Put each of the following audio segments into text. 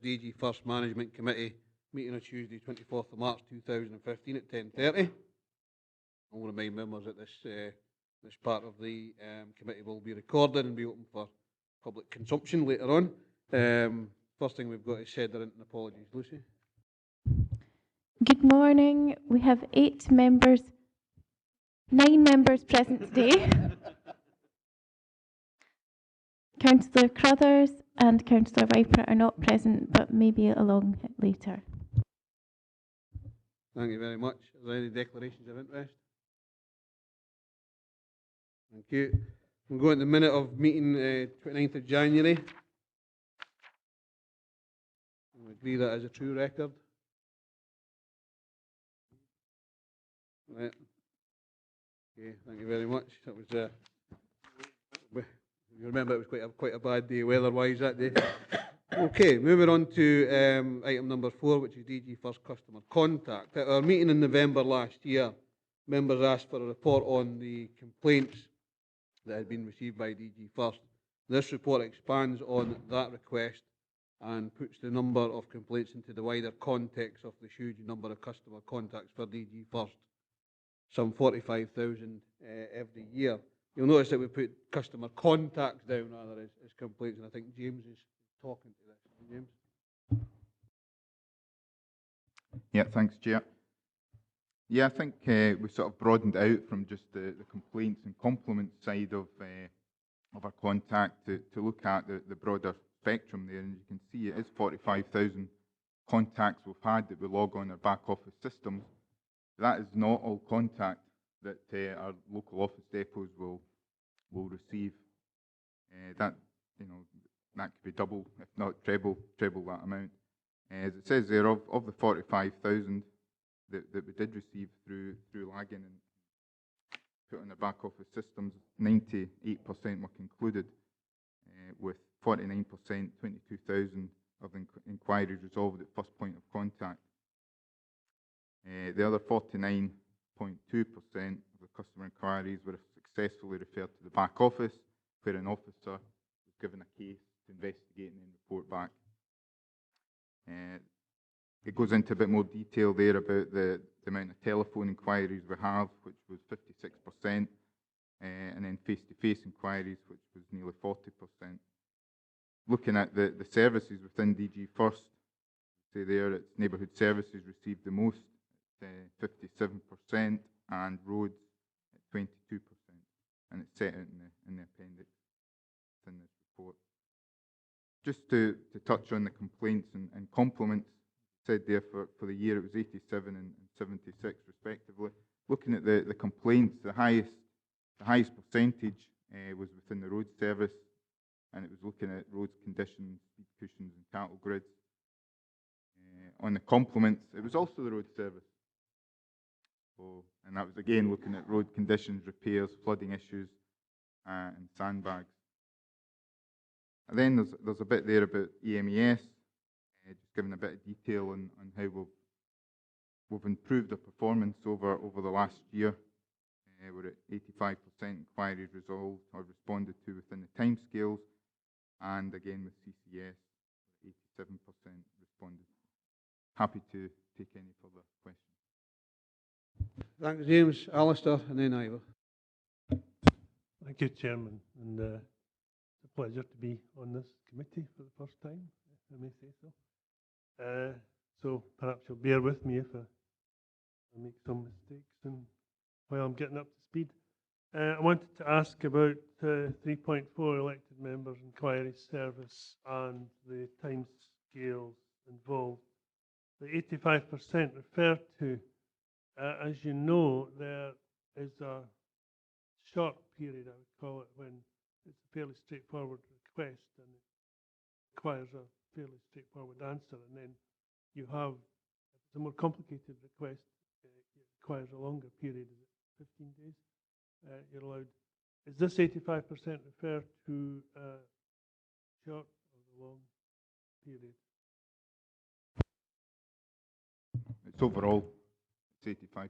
DGFirst Management Committee Meeting on Tuesday 24th of March 2015 at 10:30. I'll remind members that this part of the committee will be recorded and be open for public consumption later on. First thing we've got is Sederunt and Apologies. Lucy. Good morning. We have 9 members present today. Councillor Crothers and Councillor Viper are not present, but maybe along later. Thank you very much. Are there any declarations of interest? Thank you. We'll go in the minute of meeting 29th of January. We agree that as a true record. Right. Okay, thank you very much. That was you remember it was quite a bad day weather-wise that day. Okay, moving on to item number 4, which is DGFirst Customer Contact. At our meeting in November last year, members asked for a report on the complaints that had been received by DGFirst. This report expands on that request and puts the number of complaints into the wider context of the huge number of customer contacts for DGFirst, some 45,000 every year. You'll notice that we put customer contacts down rather as complaints, and I think James is talking to this. James? Yeah, thanks, Chair. Yeah, I think we sort of broadened out from just the complaints and compliments side of our contact to look at the broader spectrum there, and you can see it is 45,000 contacts we've had that we log on our back office systems. That is not all contact that our local office depots will receive. That could be double, if not treble that amount. As it says there, of the 45,000 that we did receive through lagging and put on the back office systems, 98% were concluded, with 49%, 22,000 of inquiries resolved at first point of contact. The other 49.2% of the customer inquiries were successfully referred to the back office, where an officer was given a case to investigate and then report back. It goes into a bit more detail there about the amount of telephone inquiries we have, which was 56%, and then face-to-face inquiries, which was nearly 40%. Looking at the services within DGFirst, say there, its neighbourhood services received the most, 57%, and roads at 22%, and it's set out in the appendix within this report. Just to touch on the complaints and compliments, said there for the year it was 87 and 76 respectively. Looking at the complaints, the highest percentage was within the road service, and it was looking at roads conditions, speed cushions and cattle grids. On the compliments, it was also the road service. And that was again looking at road conditions, repairs, flooding issues, and sandbags. And then there's a bit there about EMES, just giving a bit of detail on how we've improved our performance over the last year. We're at 85% inquiries resolved or responded to within the timescales, and again with CCS, 87% responded. Happy to take any further questions. Thanks, James. Alistair, and then Ivor. Thank you, Chairman, and it's a pleasure to be on this committee for the first time, if I may say so. So perhaps you'll bear with me if I make some mistakes and while I'm getting up to speed. I wanted to ask about 3.4 elected members inquiry service and the time scales involved. The 85% referred to, as you know, there is a short period, I would call it, when it's a fairly straightforward request and it requires a fairly straightforward answer, and then you have, if it's a more complicated request, it requires a longer period, is it 15 days? You're allowed. Is this 85% referred to short or the long period? It's overall, it's 85%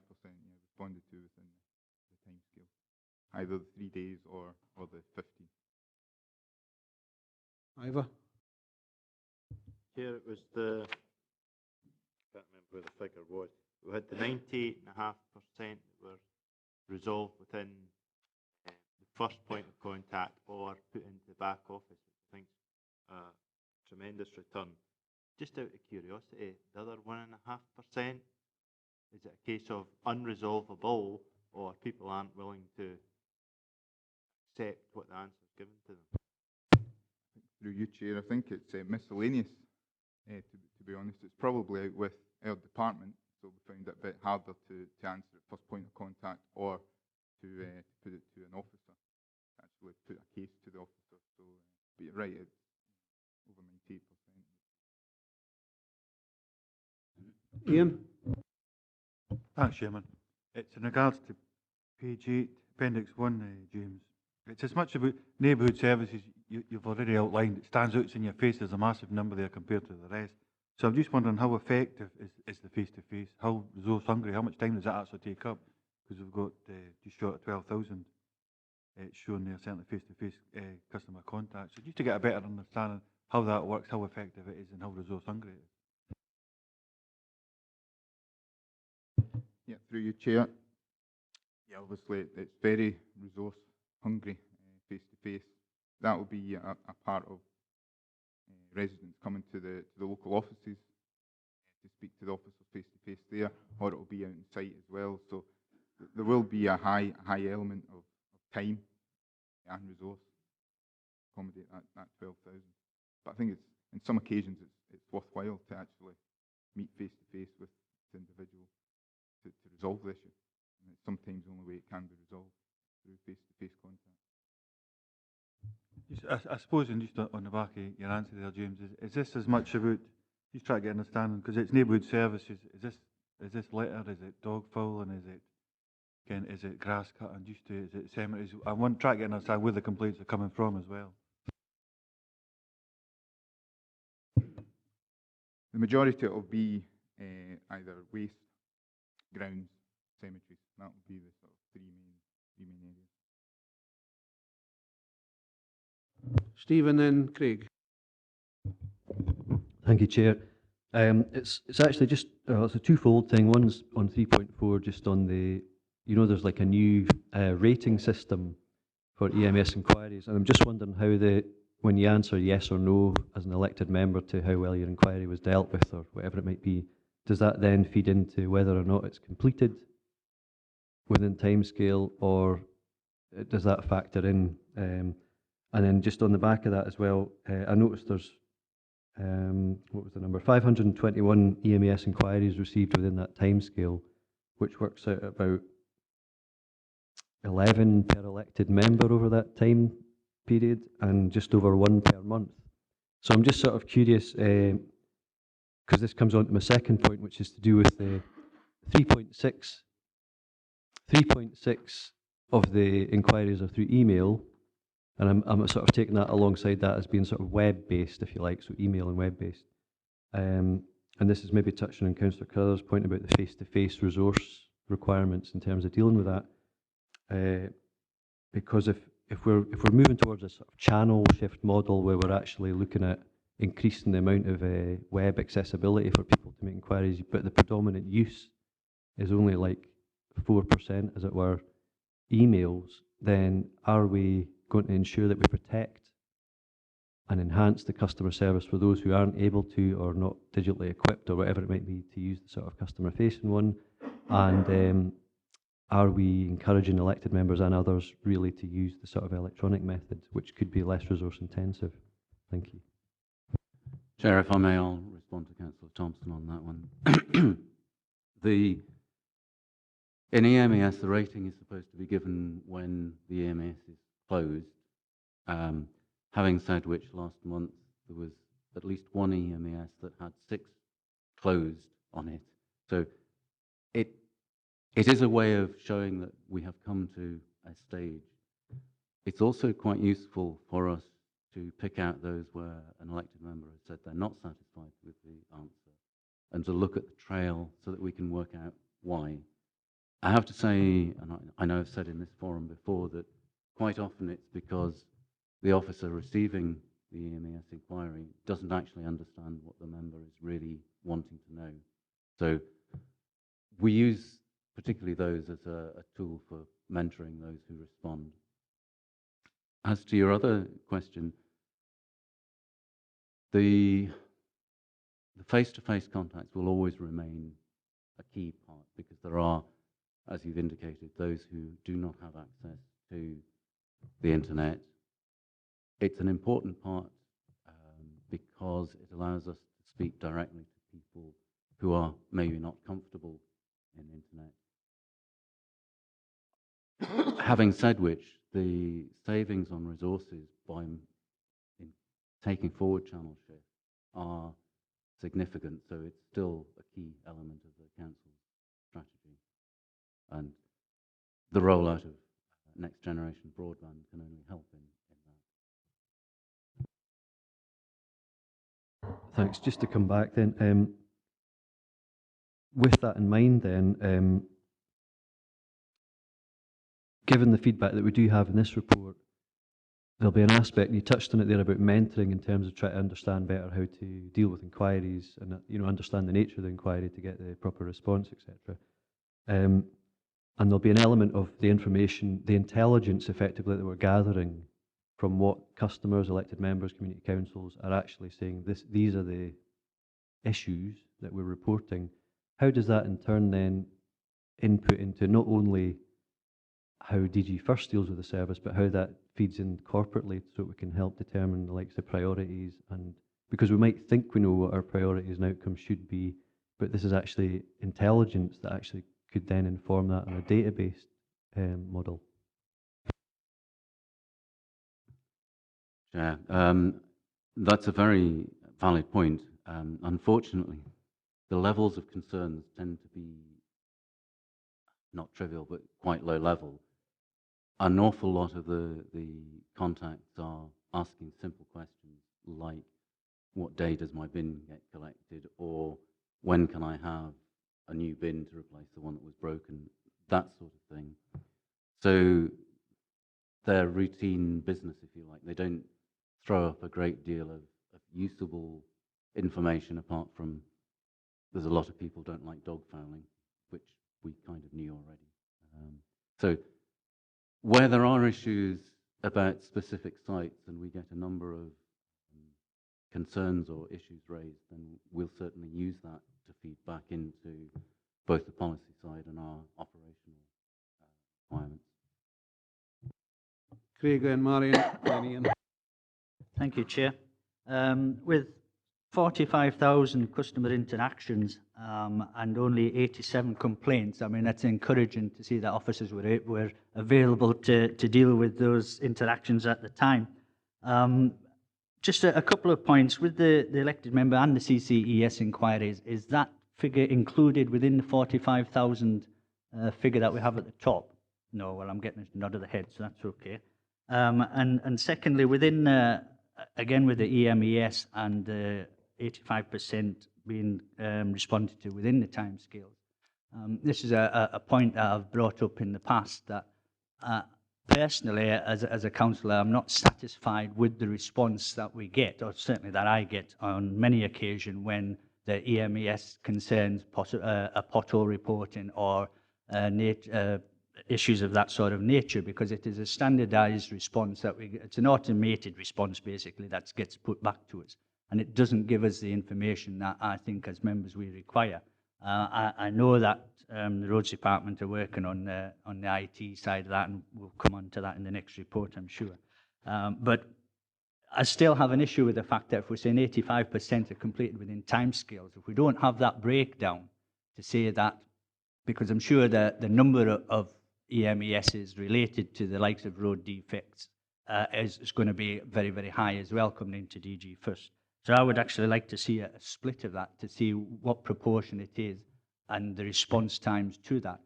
responded to within the time scale, either the 3 days or the 15. Ivor? Chair, it was the, I can't remember where the figure was. We had the 98.5% that were resolved within the first point of contact or put into the back office, which I think is a tremendous return. Just out of curiosity, the other 1.5%, is it a case of unresolvable, or people aren't willing to accept what the answer is given to them? Through you, Chair, I think it's miscellaneous, to be honest. It's probably out with our department, so we found it a bit harder to answer at first point of contact or to put it to an officer, actually put a case to the officer. So, but you're right, it's over 98%. Ian? Thanks, Chairman. It's in regards to page 8, Appendix 1, James. It's as much about neighbourhood services you've already outlined. It stands out in your face. There's a massive number there compared to the rest. So I'm just wondering how effective is the face-to-face? How resource hungry? How much time does that actually take up? Because we've got just short of 12,000 shown there, certainly face-to-face customer contact. So just to get a better understanding how that works, how effective it is, and how resource hungry it is. Yeah, through you, Chair. Yeah, obviously it's very resource hungry, face-to-face. That will be a part of residents coming to the local offices to speak to the officer face-to-face there, or it will be out on site as well. So there will be a high element of time and resource to accommodate that 12,000. But I think it's, in some occasions it's worthwhile to actually meet face-to-face with the individual to resolve the issue. And it's sometimes the only way it can be resolved, through face-to-face contact. I suppose, and just on the back of your answer there, James, is this as much about, just trying to get an understanding, because it's neighbourhood services, is this litter, is it dog fouling, is it grass cutting, is it cemeteries? I want to try to get an understanding where the complaints are coming from as well. The majority will be either waste, grounds, cemeteries. That will be the sort of three main areas. Stephen, then Craig. Thank you, Chair. It's actually just it's a twofold thing. One's on 3.4, just on the, there's like a new rating system for EMS inquiries, and I'm just wondering how when you answer yes or no as an elected member to how well your inquiry was dealt with or whatever it might be, does that then feed into whether or not it's completed within timescale, or does that factor in? And then just on the back of that as well, I noticed there's, what was the number? 521 EMS inquiries received within that timescale, which works out about 11 per elected member over that time period, and just over 1 per month. So I'm just sort of curious, because this comes on to my second point, which is to do with the 3.6 of the inquiries are through email, and I'm sort of taking that alongside that as being sort of web-based, if you like, so email and web-based. And this is maybe touching on Councillor Carruthers' point about the face-to-face resource requirements in terms of dealing with that. Because if we're moving towards a sort of channel shift model where we're actually looking at increasing the amount of web accessibility for people to make inquiries, but the predominant use is only like 4%, as it were, emails, then are we going to ensure that we protect and enhance the customer service for those who aren't able to or not digitally equipped or whatever it might be to use the sort of customer-facing one? And are we encouraging elected members and others really to use the sort of electronic method, which could be less resource intensive? Thank you. Chair, if I may, I'll respond to Councillor Thompson on that one. In EMES, the rating is supposed to be given when the EMS is closed. Having said which, last month there was at least one EMES that had 6 closed on it. So it is a way of showing that we have come to a stage. It's also quite useful for us to pick out those where an elected member has said they're not satisfied with the answer, and to look at the trail so that we can work out why. I have to say, and I know I've said in this forum before, that quite often it's because the officer receiving the EMES inquiry doesn't actually understand what the member is really wanting to know. So we use particularly those as a tool for mentoring those who respond. As to your other question, the face-to-face contacts will always remain a key part, because there are, as you've indicated, those who do not have access to the internet. It's an important part because it allows us to speak directly to people who are maybe not comfortable in the internet. Having said which, the savings on resources by taking forward channel shift are significant, so it's still a key element of the council's strategy. And the rollout of next generation broadband can only help in that. Thanks. Just to come back then, with that in mind then, given the feedback that we do have in this report, there'll be an aspect, and you touched on it there, about mentoring in terms of trying to understand better how to deal with inquiries and understand the nature of the inquiry to get the proper response, etc. And there'll be an element of the information, the intelligence effectively that we're gathering from what customers, elected members, community councils are actually saying. These are the issues that we're reporting. How does that in turn then input into not only how DGFirst deals with the service, but how that feeds in corporately, so that we can help determine the likes of priorities? And because we might think we know what our priorities and outcomes should be, but this is actually intelligence that actually could then inform that on a database model. Yeah, that's a very valid point. Unfortunately, the levels of concerns tend to be not trivial, but quite low level. An awful lot of the contacts are asking simple questions like, what day does my bin get collected, or when can I have a new bin to replace the one that was broken, that sort of thing. So they're routine business, if you like. They don't throw up a great deal of usable information, apart from there's a lot of people don't like dog fouling, which we kind of knew already. So where there are issues about specific sites and we get a number of concerns or issues raised, then we'll certainly use that to feed back into both the policy side and our operational requirements. Craig and Marion, then Ian. Thank you, Chair. With 45,000 customer interactions and only 87 complaints, I mean, that's encouraging to see that officers were available to deal with those interactions at the time. Just a couple of points. With the elected member and the CCES inquiries, is that figure included within the 45,000 figure that we have at the top? No, well, I'm getting a nod of the head, so that's okay. And secondly, within, again, with the EMES and 85% being responded to within the timescales, this is a point that I've brought up in the past, that personally, as a councillor, I'm not satisfied with the response that we get, or certainly that I get on many occasions when the EMES concerns a pothole reporting or issues of that sort of nature, because it is a standardised response that it's an automated response basically that gets put back to us, and it doesn't give us the information that I think as members we require. I know that the roads department are working on the IT side of that, and we'll come on to that in the next report, I'm sure. But I still have an issue with the fact that if we're saying 85% are completed within timescales, if we don't have that breakdown to say that, because I'm sure that the number of EMESs related to the likes of road defects is going to be very, very high as well coming into DGFirst. So I would actually like to see a split of that to see what proportion it is and the response times to that.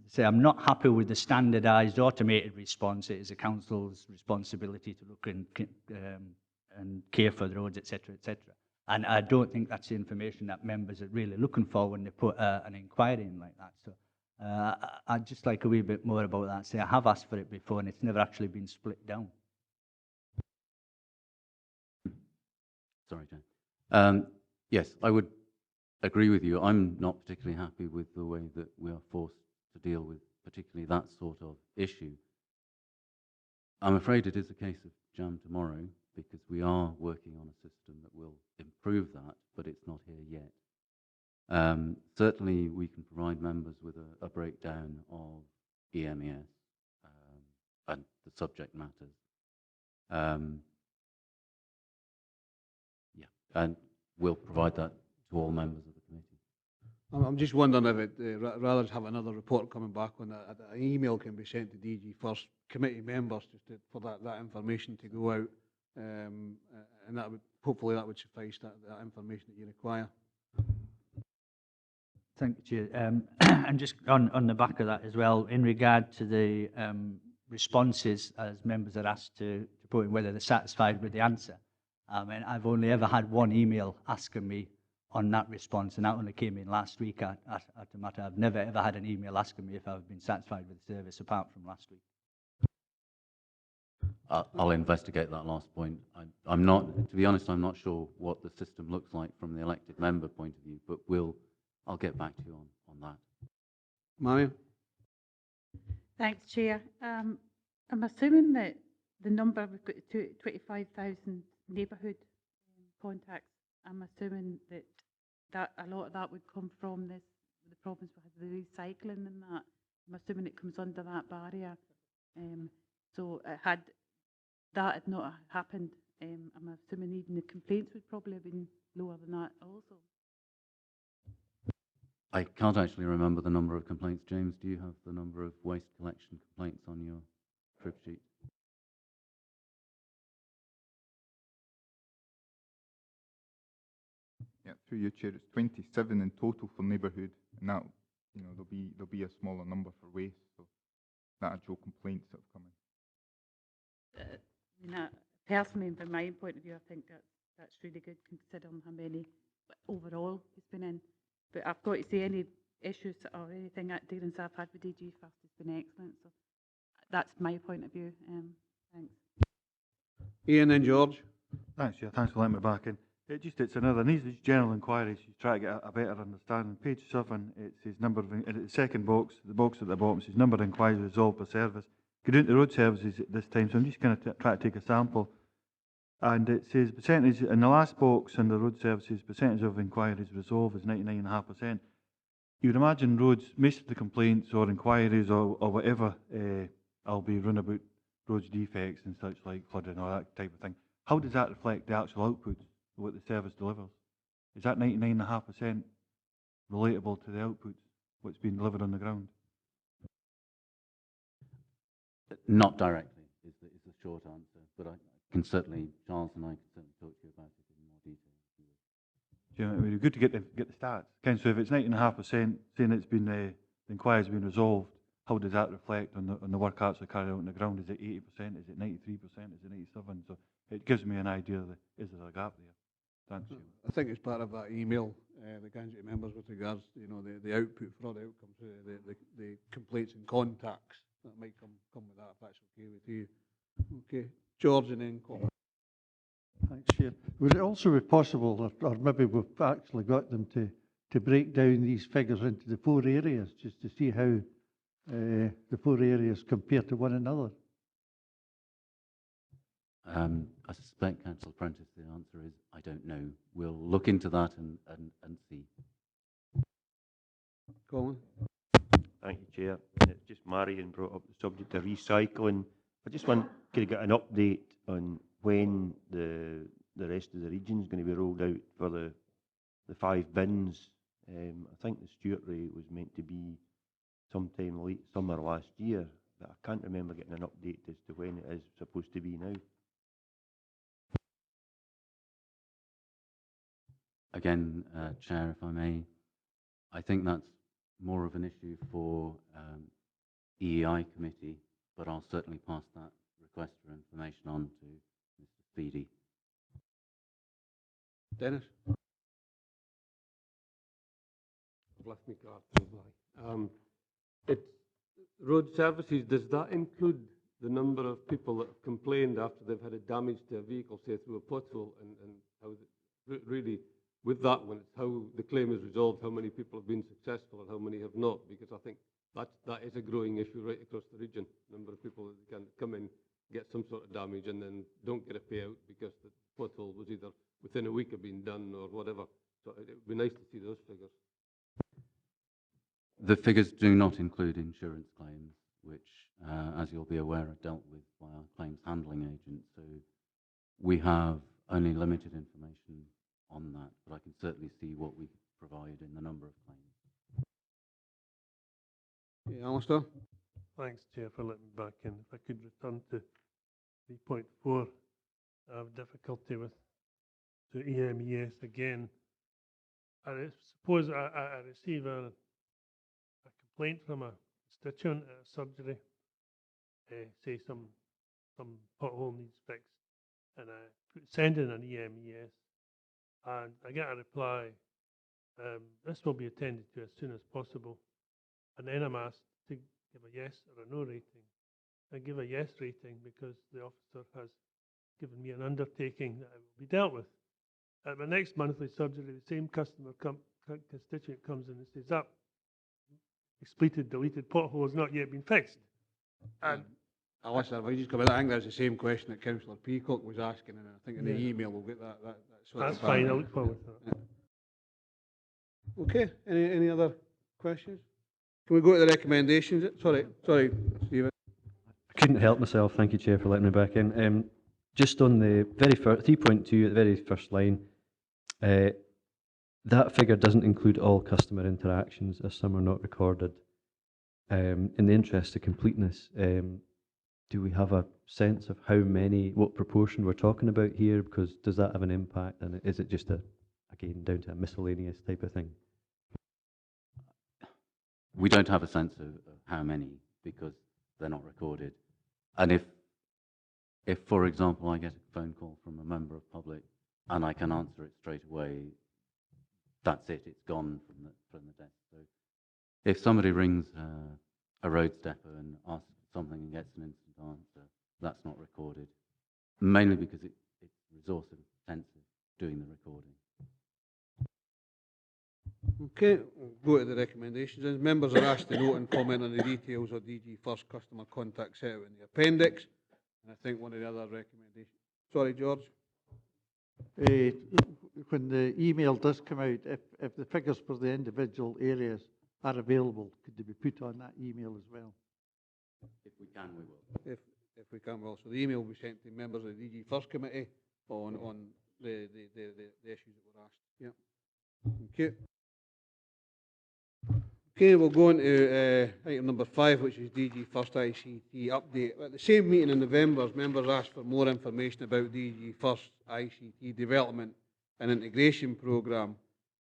So I'm not happy with the standardised automated response. It is a council's responsibility to look and care for the roads, etc., etc. And I don't think that's the information that members are really looking for when they put an inquiry in like that. So I'd just like a wee bit more about that. Say I have asked for it before and it's never actually been split down. Sorry, Jane. Yes, I would agree with you. I'm not particularly happy with the way that we are forced to deal with particularly that sort of issue. I'm afraid it is a case of jam tomorrow, because we are working on a system that will improve that, but it's not here yet. Certainly, we can provide members with a breakdown of EMES and the subject matters. Yeah, and we'll provide that to all members of the committee. I'm just wondering if it, rather than have another report coming back on that, an email can be sent to DGFirst committee members just for that information to go out, and that would, hopefully that would suffice, that information that you require. Thank you, Chair. And just on the back of that as well, in regard to the responses, as members are asked to put in whether they're satisfied with the answer. And I've only ever had one email asking me on that response, and that only came in last week at the matter. I've never ever had an email asking me if I've been satisfied with the service, apart from last week. I'll investigate that last point. I'm not, to be honest, I'm not sure what the system looks like from the elected member point of view, but I'll get back to you on that. Marion? Thanks, Chair. I'm assuming that the number, we've got 25,000 neighbourhood contacts. I'm assuming that a lot of that would come from the problems with the recycling and that. I'm assuming it comes under that barrier. So had that not happened, I'm assuming even the complaints would probably have been lower than that also. I can't actually remember the number of complaints. James, do you have the number of waste collection complaints on your crib sheet? Yeah, through you, Chair, it's 27 in total for neighbourhood, and that, you know, there'll be a smaller number for waste, so that actual complaints that have come in. Personally, from my point of view, I think that's really good considering how many overall has been in. But I've got to say, any issues or anything that dealings I've had with DGFirst has been excellent. So that's my point of view. Thanks. Ian and George? Thanks, Chair. Thanks for letting me back in. It's another, and these general inquiries, you try to get a better understanding. Page 7, it says number of, the second box, the box at the bottom says number of inquiries resolved per service. Go down to road services at this time, so I'm just going to try to take a sample. And it says percentage, in the last box under road services, percentage of inquiries resolved is 99.5%. You would imagine roads, most of the complaints or inquiries or whatever, I'll be run about roads defects and such like flooding or that type of thing. How does that reflect the actual outputs of what the service delivers? Is that 99.5% relatable to the outputs, what's being delivered on the ground? Not directly is the short answer, but I can certainly, Charles and I can certainly talk to you about it in more detail. Yeah, it would be good to get the stats. Ken, so if it's 99.5% saying it's been the inquiry's been resolved, how does that reflect on the work actually carried out on the ground? Is it 80%? Is it 93%? Is it 97%? So it gives me an idea that is there a gap there. Thanks. I think it's part of that email, the Ganji members, with regards to, you know, the output fraud outcomes, the complaints and contacts that might come with that, if that's okay with you. Okay, George and then Colin. Thanks, Chair. Would it also be possible, or maybe we've actually got them to break down these figures into the 4 areas, just to see how the 4 areas compare to one another? I suspect, Councillor Prentice, the answer is I don't know. We'll look into that and see. Colin? Thank you, Chair. It's just Marion brought up the subject of recycling. I just want to get an update on when the rest of the region is going to be rolled out for the 5 bins. I think the Stewart rate was meant to be sometime late summer last year, but I can't remember getting an update as to when it is supposed to be now. Again, Chair, if I may, I think that's more of an issue for EEI committee, but I'll certainly pass that request for information on to Mr. Feedy. Dennis? I've left my card to apply. It's road services, does that include the number of people that have complained after they've had a damage to a vehicle, say through a pothole, and how really, with that one, it's how the claim is resolved, how many people have been successful and how many have not, because I think that is a growing issue right across the region. Number of people that can come in, get some sort of damage, and then don't get a payout because the pothole was either within a week of being done or whatever. So it would be nice to see those figures. The figures do not include insurance claims, which, as you'll be aware, are dealt with by our claims handling agent. So we have only limited information on that, but I can certainly see what we provide in the number of claims. Yeah, Alistair? Thanks, Chair, for letting me back in. If I could return to 3.4, I have difficulty with the EMES again. I suppose I receive a complaint from a constituent at a surgery, say some pothole needs fixed, and I send in an EMES, and I get a reply, this will be attended to as soon as possible, and then I'm asked to give a yes or a no rating. I give a yes rating because the officer has given me an undertaking that it will be dealt with. At my next monthly surgery, the same constituent comes in and says, that expleted, deleted pothole has not yet been fixed. And Alistair, if I just come in, I think that's the same question that Councillor Peacock was asking, and I think in the email we'll get that sort of that's fine, I look forward to that. Yeah. Okay, any other questions? Can we go to the recommendations? Sorry, Stephen. I couldn't help myself. Thank you, Chair, for letting me back in. Just on the very first 3.2, at the very first line, that figure doesn't include all customer interactions, as some are not recorded. In the interest of completeness, do we have a sense of how many, what proportion we're talking about here? Because does that have an impact, and is it just again down to a miscellaneous type of thing? We don't have a sense of how many because they're not recorded. And if, for example, I get a phone call from a member of public and I can answer it straight away, that's it, it's gone from the desk. So if somebody rings a road stepper and asks something and gets an instant answer, that's not recorded, mainly because it's resource intensive doing the recording. Okay, we'll go to the recommendations. And members are asked to note and comment on the details of DGFirst customer contact set out in the appendix. And I think one of the other recommendations. Sorry, George. When the email does come out, if the figures for the individual areas are available, could they be put on that email as well? If we can, we will. If we can, well. So the email will be sent to members of the DGFirst committee on the issues that were asked. Yeah. Okay. Okay, we'll go on to item number 5, which is DGFirst ICT update. At the same meeting in November, members asked for more information about DGFirst ICT development and integration programme.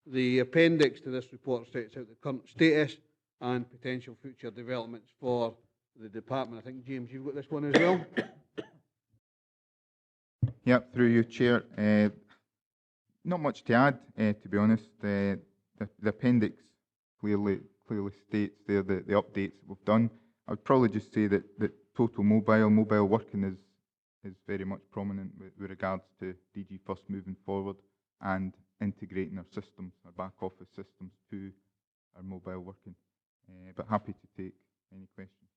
The appendix to this report sets out the current status and potential future developments for the department. I think, James, you've got this one as well. Yep, through you, Chair. Not much to add, to be honest. The appendix clearly states there the updates that we've done. I would probably just say that total mobile working is very much prominent with regards to DGFirst moving forward and integrating our systems, our back office systems to our mobile working. But happy to take any questions.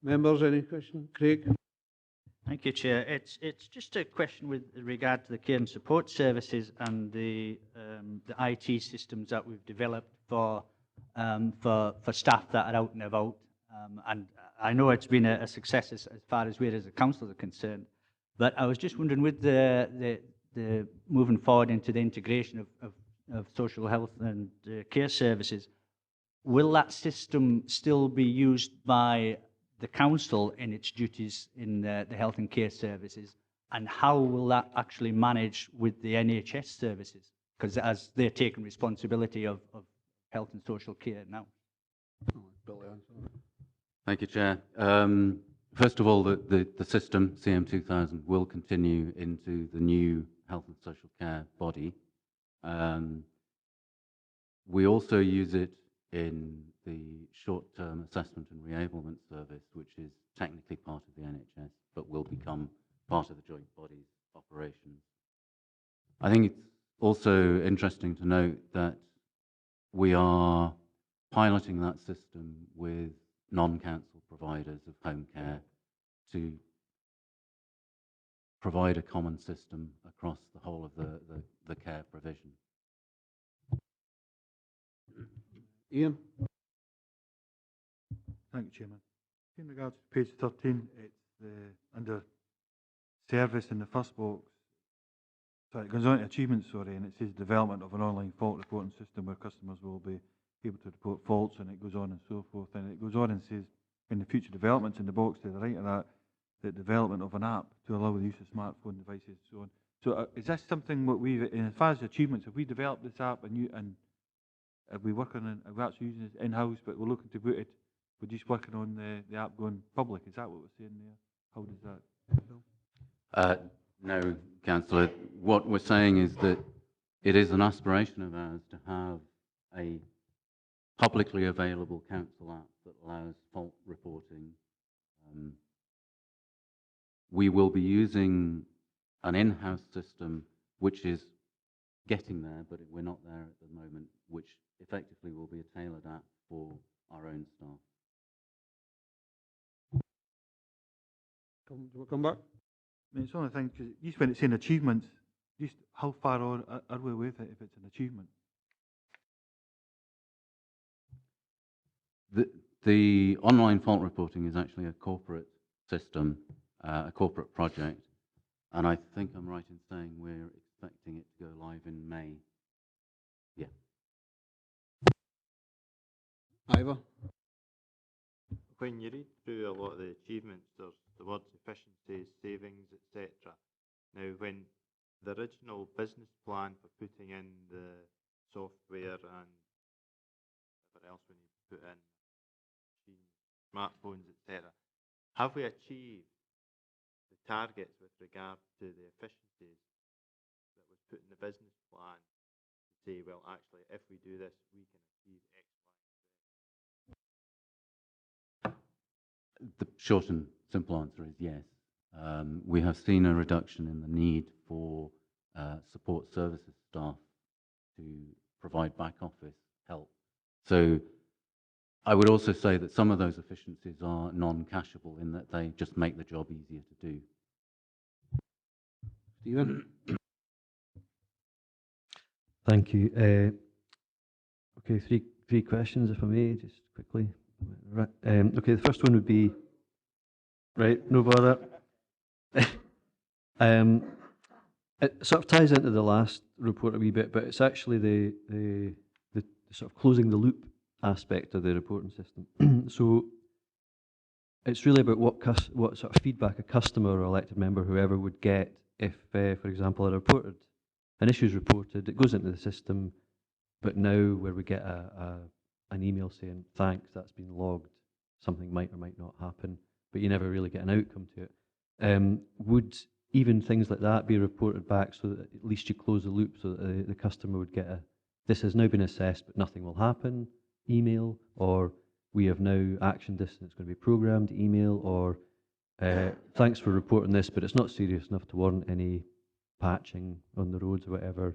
Members, any questions? Craig? Thank you, Chair. It's just a question with regard to the care and support services and the IT systems that we've developed for staff that are out and about. And I know it's been a success as far as we as a council are concerned. But I was just wondering, with the moving forward into the integration of social health and care services, will that system still be used by the council in its duties in the health and care services, and how will that actually manage with the NHS services? Because as they're taking responsibility of health and social care now. Thank you, Chair. First of all, the system, CM2000, will continue into the new health and social care body. We also use it in the short-term assessment and reablement service, which is technically part of the NHS, but will become part of the joint body's operations. I think it's also interesting to note that we are piloting that system with non-council providers of home care to provide a common system across the whole of the care provision. Ian? Thank you, Chairman. In regards to page 13, it's under service in the first box. Sorry, it goes on to achievements, sorry, and it says development of an online fault reporting system where customers will be able to report faults, and it goes on and so forth. And it goes on and says, in the future developments in the box to the right of that, the development of an app to allow the use of smartphone devices and so on. So is this something what we've, as far as achievements, have we developed this app and are we working on, are we actually using it in-house, but we're looking to put it, we're just working on the app going public? Is that what we're saying there? How does that? No, Councillor. What we're saying is that it is an aspiration of ours to have a publicly available council app that allows fault reporting. We will be using an in-house system which is getting there, but we're not there at the moment, which effectively will be a tailored app for our own staff. Do you want to come back? I mean, it's the only thing, because just when it's saying achievements, just how far on are we with it if it's an achievement? The online fault reporting is actually a corporate system, a corporate project, and I think I'm right in saying we're expecting it to go live in May. Yeah. Ivor? When you read through a lot of the achievements, there's the words efficiencies, savings, etc. Now, when the original business plan for putting in the software and whatever else we need to put in, smartphones, etc., have we achieved the targets with regard to the efficiencies that was put in the business plan to say, well, actually, if we do this, we can achieve X, Y, Z? The short and simple answer is yes. We have seen a reduction in the need for support services staff to provide back office help. So I would also say that some of those efficiencies are non-cashable in that they just make the job easier to do. Stephen? Thank you. Okay, three questions, if I may, just quickly. Right. Okay, the first one would be, right, no bother. It sort of ties into the last report a wee bit, but it's actually the sort of closing the loop aspect of the reporting system. So it's really about what sort of feedback a customer or elected member, whoever, would get if, for example, an issue is reported, it goes into the system, but now where we get an email saying, thanks, that's been logged, something might or might not happen, but you never really get an outcome to it. Would even things like that be reported back so that at least you close the loop, so that the customer would get this has now been assessed but nothing will happen email, or we have now actioned this and it's going to be programmed email, or thanks for reporting this but it's not serious enough to warrant any patching on the roads or whatever,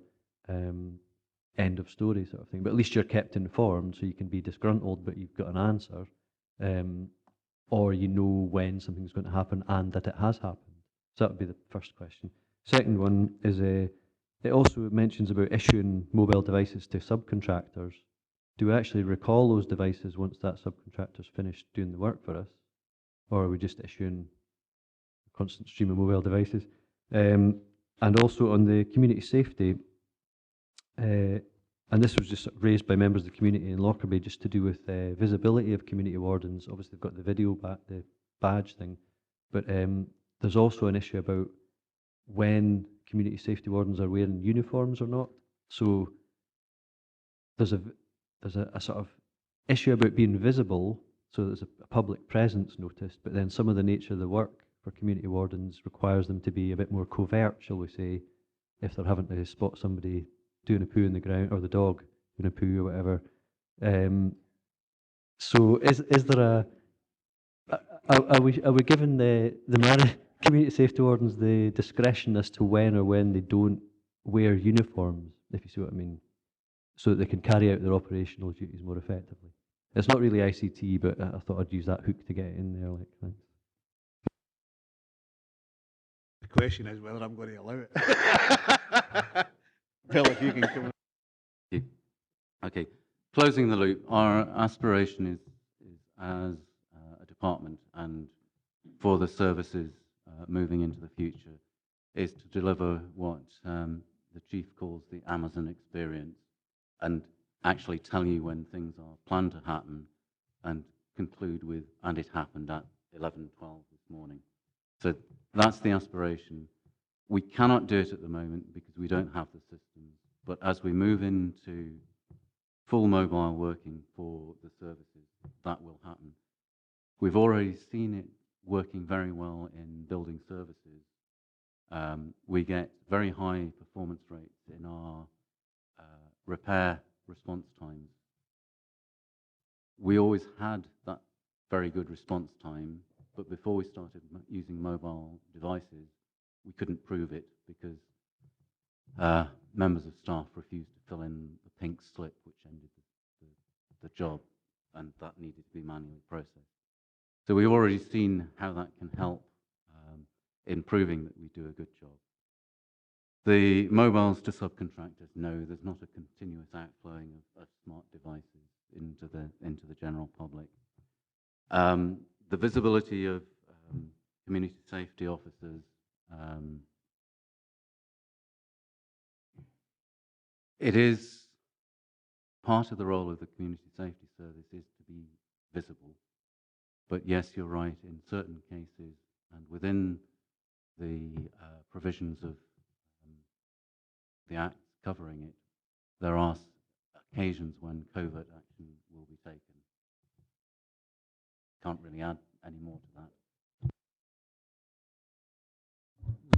end of story sort of thing. But at least you're kept informed, so you can be disgruntled but you've got an answer, or you know when something's going to happen and that it has happened. So that would be the first question. Second one is, it also mentions about issuing mobile devices to subcontractors. Do we actually recall those devices once that subcontractor's finished doing the work for us? Or are we just issuing a constant stream of mobile devices? And also on the community safety, and this was just raised by members of the community in Lockerbie, just to do with visibility of community wardens. Obviously, they've got the video, the badge thing, but there's also an issue about when community safety wardens are wearing uniforms or not. So there's a sort of issue about being visible, so there's a public presence noticed, but then some of the nature of the work for community wardens requires them to be a bit more covert, shall we say, if they're having to spot somebody doing a poo in the ground, or the dog doing a poo or whatever. So is there are we giving the community safety wardens the discretion as to when they don't wear uniforms, if you see what I mean, so that they can carry out their operational duties more effectively. It's not really ICT, but I thought I'd use that hook to get it in there. Like, thanks. The question is whether I'm going to allow it. Phil, if you can come in. Okay, closing the loop. Our aspiration is as a department and for the services moving into the future is to deliver what the chief calls the Amazon experience, and actually tell you when things are planned to happen and conclude with, and it happened at 11:12 this morning. So that's the aspiration. We cannot do it at the moment because we don't have the systems, but as we move into full mobile working for the services, that will happen. We've already seen it working very well in building services. We get very high performance rates in our repair response times. We always had that very good response time, but before we started using mobile devices, we couldn't prove it because members of staff refused to fill in the pink slip which ended the job, and that needed to be manually processed. So we've already seen how that can help in proving that we do a good job. The mobiles to subcontractors, no, there's not a continuous outflowing of smart devices into the general public. The visibility of community safety officers, it is part of the role of the community safety service is to be visible. But yes, you're right, in certain cases and within the provisions of the Act covering it, there are occasions when covert action will be taken. Can't really add any more to that.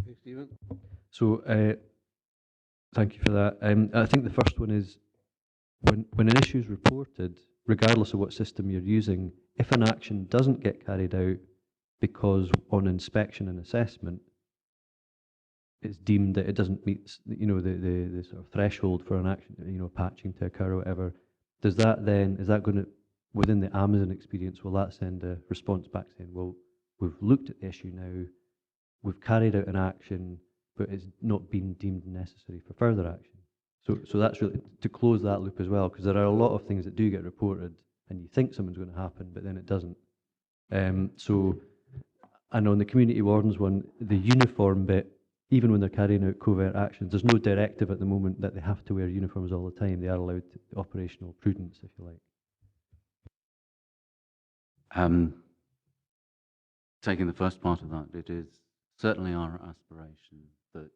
Okay, Stephen. So thank you for that. I think the first one is when an issue is reported, regardless of what system you're using, if an action doesn't get carried out because on inspection and assessment it's deemed that it doesn't meet the sort of threshold for an action, patching to occur or whatever, is that going to, within the Amazon experience, will that send a response back saying, well, we've looked at the issue now, we've carried out an action, but it's not been deemed necessary for further action? So that's really to close that loop as well, because there are a lot of things that do get reported and you think something's going to happen, but then it doesn't. And on the community wardens one, the uniform bit, even when they're carrying out covert actions, there's no directive at the moment that they have to wear uniforms all the time. They are allowed operational prudence, if you like. Taking the first part of that, it is certainly our aspiration that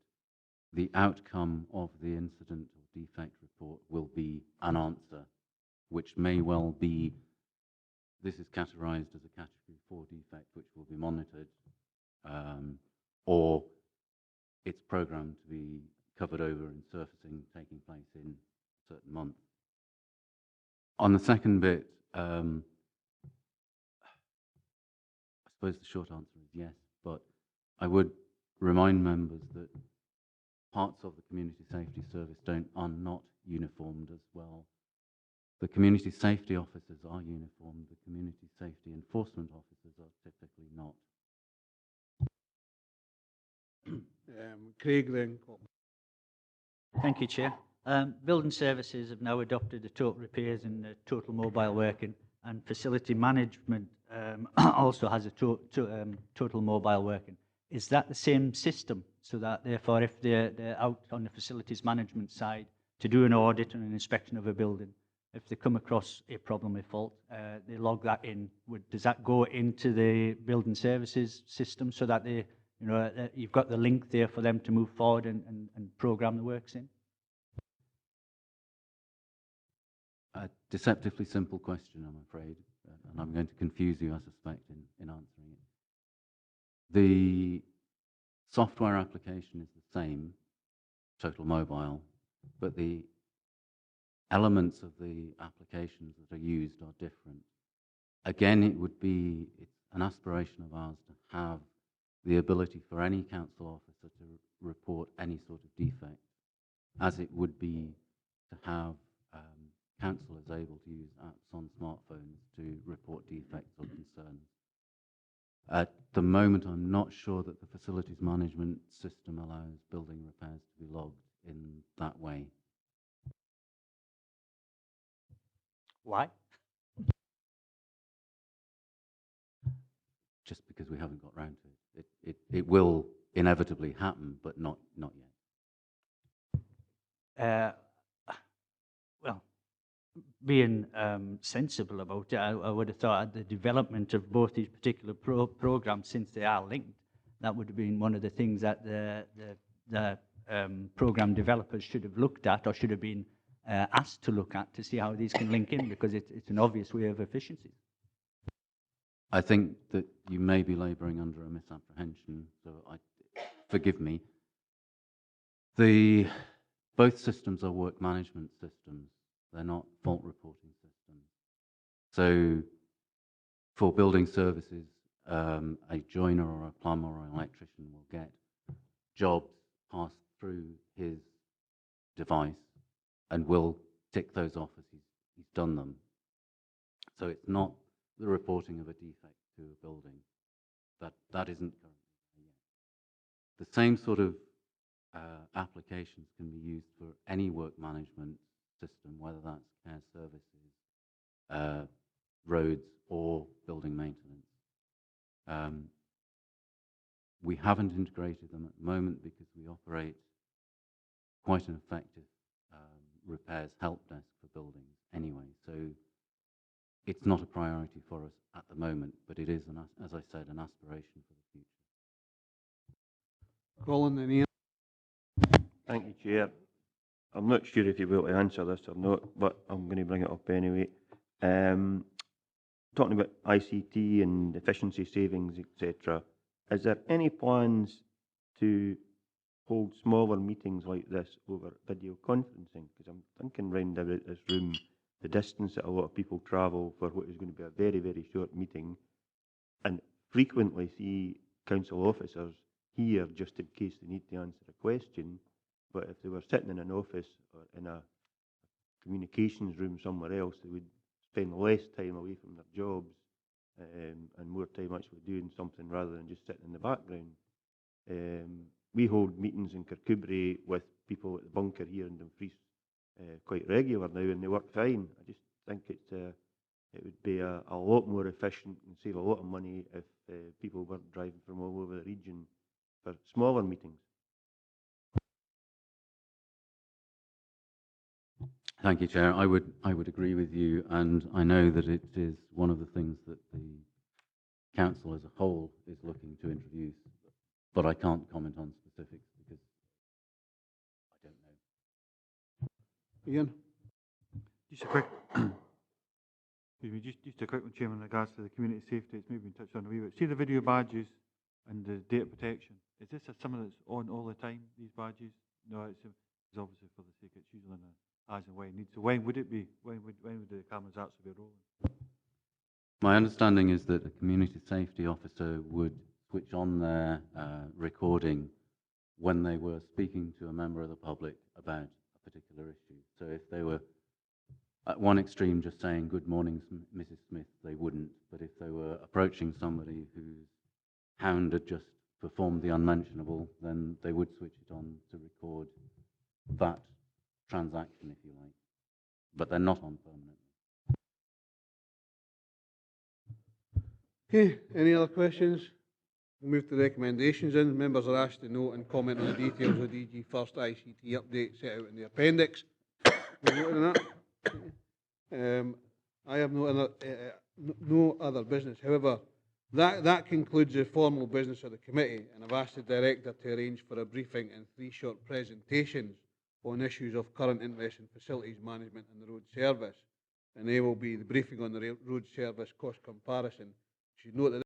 the outcome of the incident or defect report will be an answer, which may well be, this is categorized as a category 4 defect, which will be monitored, or it's programmed to be covered over and surfacing taking place in a certain month. On the second bit, I suppose the short answer is yes, but I would remind members that parts of the community safety service are not uniformed as well. The community safety officers are uniformed, the community safety enforcement officers are typically not. Craig then. Thank you, Chair. Building services have now adopted the total repairs and the total mobile working, and facility management also has a total mobile working. Is that the same system? So that therefore, if they're out on the facilities management side to do an audit and an inspection of a building, if they come across a problem, a fault, they log that in. Does that go into the building services system so that they, you've got the link there for them to move forward and program the works in? A deceptively simple question, I'm afraid, and I'm going to confuse you, I suspect, in answering it. The software application is the same, total mobile, but the elements of the applications that are used are different. Again, it's an aspiration of ours to have the ability for any council officer to report any sort of defect as it would be to have councillors able to use apps on smartphones to report defects or concerns. At the moment, I'm not sure that the facilities management system allows building repairs to be logged in that way. Why? Just because we haven't got round to it. It will inevitably happen, but not yet. Well, being sensible about it, I would have thought at the development of both these particular programs, since they are linked, that would have been one of the things that the program developers should have looked at, or should have been asked to look at, to see how these can link in, because it's an obvious way of efficiency. I think that you may be labouring under a misapprehension, so forgive me. Both systems are work management systems. They're not fault reporting systems. So for building services, a joiner or a plumber or an electrician will get jobs passed through his device and will tick those off as he's done them. So it's not the reporting of a defect to a building. That isn't currently there yet. The same sort of applications can be used for any work management system, whether that's care services, roads, or building maintenance. We haven't integrated them at the moment because we operate quite an effective repairs help desk for buildings anyway. So it's not a priority for us at the moment, but it is, as I said, an aspiration for the future. Colin, then Ian. Thank you, Chair. I'm not sure if you'll be able to answer this or not, but I'm going to bring it up anyway. Talking about ICT and efficiency savings, etc., is there any plans to hold smaller meetings like this over video conferencing? Because I'm thinking round about this room, the distance that a lot of people travel for what is going to be a very, very short meeting, and frequently see council officers here just in case they need to answer a question. But if they were sitting in an office or in a communications room somewhere else, they would spend less time away from their jobs and more time actually doing something rather than just sitting in the background. We hold meetings in Kirkcudbright with people at the bunker here in Dumfries quite regular now, and they work fine. I just think it would be a lot more efficient and save a lot of money if people weren't driving from all over the region for smaller meetings. Thank you, Chair. I would agree with you, and I know that it is one of the things that the council as a whole is looking to introduce, but I can't comment on specifics because I don't know. Ian. Just a quick, excuse me, just a quick one, Chairman, in regards to the community safety. It's maybe been touched on a wee bit. See the video badges and the data protection. Is this something that's on all the time? These badges? No, it's obviously for the sake. It's usually in a as and when needs. So when would it be? When would the cameras actually be rolling? My understanding is that a community safety officer would switch on their recording when they were speaking to a member of the public about a particular issue. So if they were at one extreme just saying, "Good morning, Mrs. Smith," they wouldn't. But if they were approaching somebody whose hound had just performed the unmentionable, then they would switch it on to record that transaction, if you like. But they're not on permanently. Okay, any other questions? We'll move to the recommendations then. Members are asked to note and comment on the details of DGFirst ICT update set out in the appendix. On that. I have no other business. However, that concludes the formal business of the committee, and I've asked the director to arrange for a briefing and 3 short presentations on issues of current interest in facilities management and the road service. And they will be the briefing on the road service cost comparison. You should note that